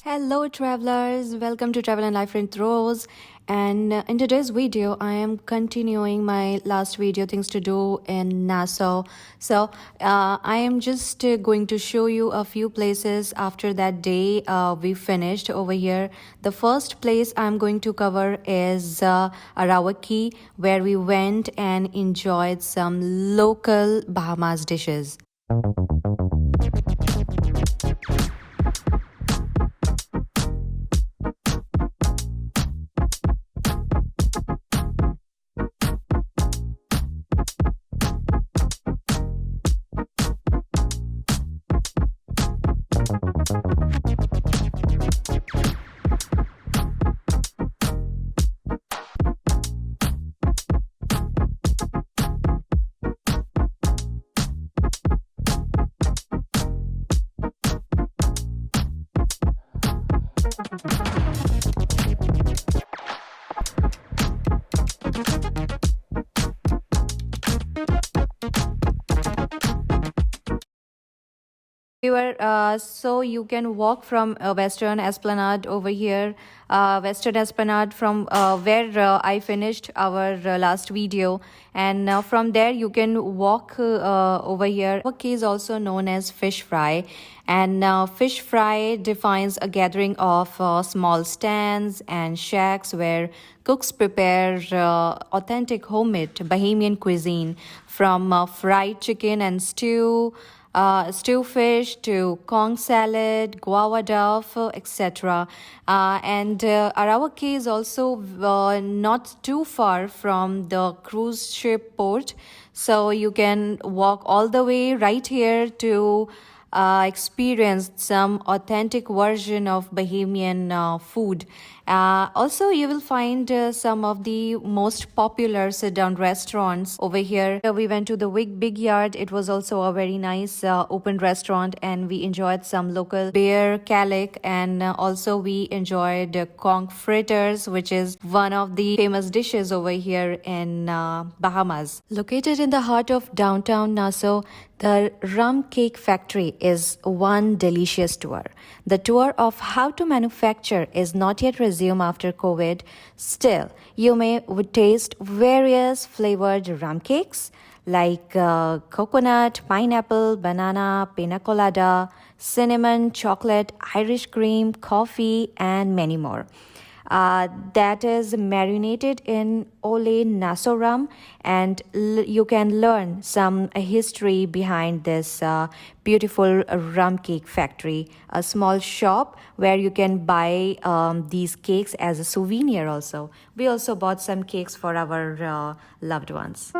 Hello, travelers. Welcome to Travel and Life with Rose. And in today's video, I am continuing my last video, things to do in Nassau. I am just going to show you a few places after that day we finished over here. The first place I'm going to cover is Arawak Key, where we went and enjoyed some local Bahamas dishes. So you can walk from Western Esplanade over here, Western Esplanade from where I finished our last video, and from there you can walk over here. Arawak Cay is also known as fish fry, and fish fry defines a gathering of small stands and shacks where cooks prepare authentic homemade Bahamian cuisine, from fried chicken and stew fish to conch salad, guava duff, etc. And Arawak Cay is also not too far from the cruise ship port, so you can walk all the way right here to experience some authentic version of Bahamian food. Also, you will find some of the most popular sit-down restaurants over here. We went to the Big Yard. It was also a very nice open restaurant, and we enjoyed some local beer calic, and also we enjoyed conch fritters, which is one of the famous dishes over here in Bahamas. Located in the heart of downtown Nassau, the rum cake factory is one delicious tour. The tour of how to manufacture is not yet resumed after COVID. Still, you may taste various flavored rum cakes like coconut, pineapple, banana, pina colada, cinnamon, chocolate, Irish cream, coffee, and many more. That is marinated in Ole Nassau rum, and you can learn some history behind this beautiful rum cake factory, a small shop where you can buy these cakes as a souvenir also. We also bought some cakes for our loved ones.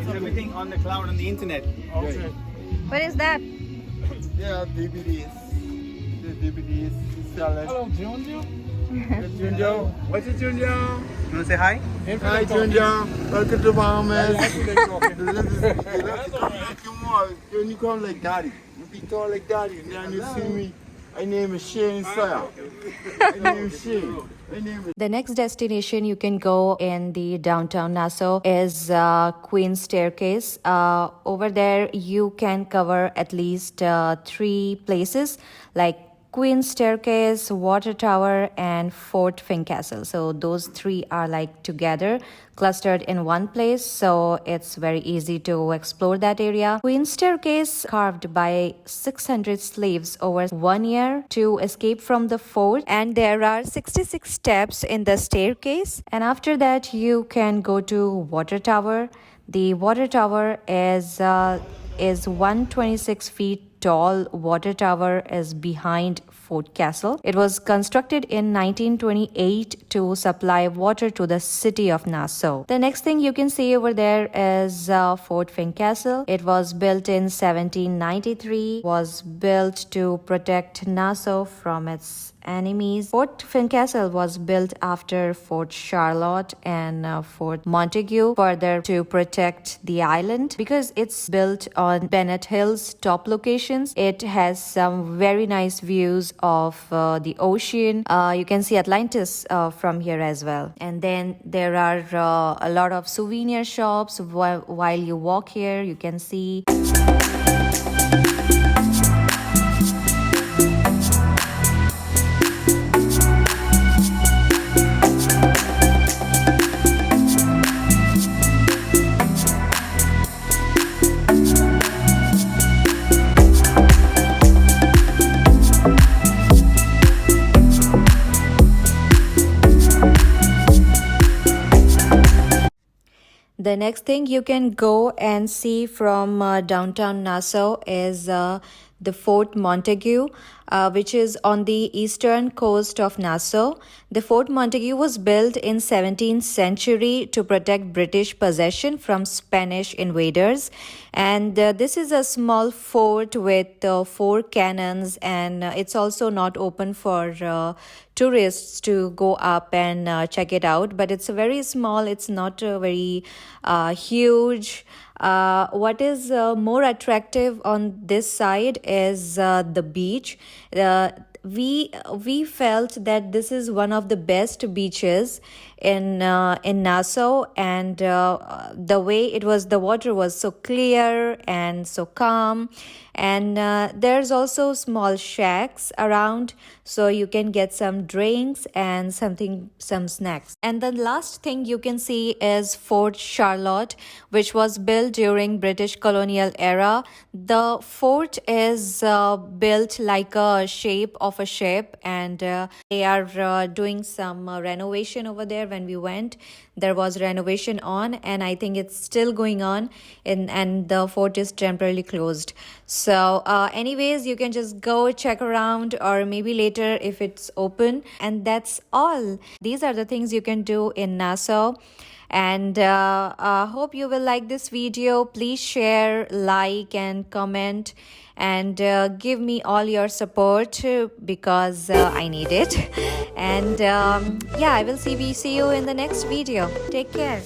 It's everything on the cloud on the internet. Okay. What is that? Yeah, DVDs. The DVDs sell it. Hello, Junjo. Junjo. What's it, Junjo? You want to say hi? Hi, Junjo. Welcome to Bahamas. When you come like daddy, you be tall like daddy, and then you see me. My name is Shane Sawyer. My name is Shane. The next destination you can go in the downtown Nassau is Queen's Staircase. Over there you can cover at least 3 places like Queen's Staircase, Water Tower, and Fort Fincastle. So those three are like together, clustered in one place, so it's very easy to explore that area. Queen's Staircase, carved by 600 slaves over 1 year to escape from the fort, and there are 66 steps in the staircase. And after that, you can go to Water Tower. The Water Tower is 126 feet tall. Water tower is behind Fort Castle. It was constructed in 1928 to supply water to the city of Nassau. The next thing you can see over there is Fort Fincastle. It was built in 1793, was built to protect Nassau from its enemies. Fort Fincastle was built after Fort Charlotte and Fort Montagu, further to protect the island. Because it's built on Bennett Hill's top locations, it has some very nice views of the ocean. You can see Atlantis from here as well. And then there are a lot of souvenir shops. While you walk here, you can see the next thing you can go and see from downtown Nassau is the Fort Montagu, which is on the eastern coast of Nassau. The Fort Montagu was built in 17th century to protect British possession from Spanish invaders. And this is a small fort with 4 cannons, and it's also not open for tourists to go up and check it out. But it's very small. It's not very huge. What is more attractive on this side is the beach. We felt that this is one of the best beaches in Nassau, and the way the water was so clear and so calm. And there's also small shacks around, so you can get some drinks and some snacks. And the last thing you can see is Fort Charlotte, which was built during British colonial era. The fort is built like a shape of a ship, and they are doing some renovation over there. When we went, there was renovation on, and I think it's still going on, and the fort is temporarily closed. So anyways, you can just go check around, or maybe later if it's open. And that's all. These are the things you can do in Nassau. And hope you will like this video. Please share, like, and comment, and give me all your support because I need it. And yeah, I will see you in the next video. Take care.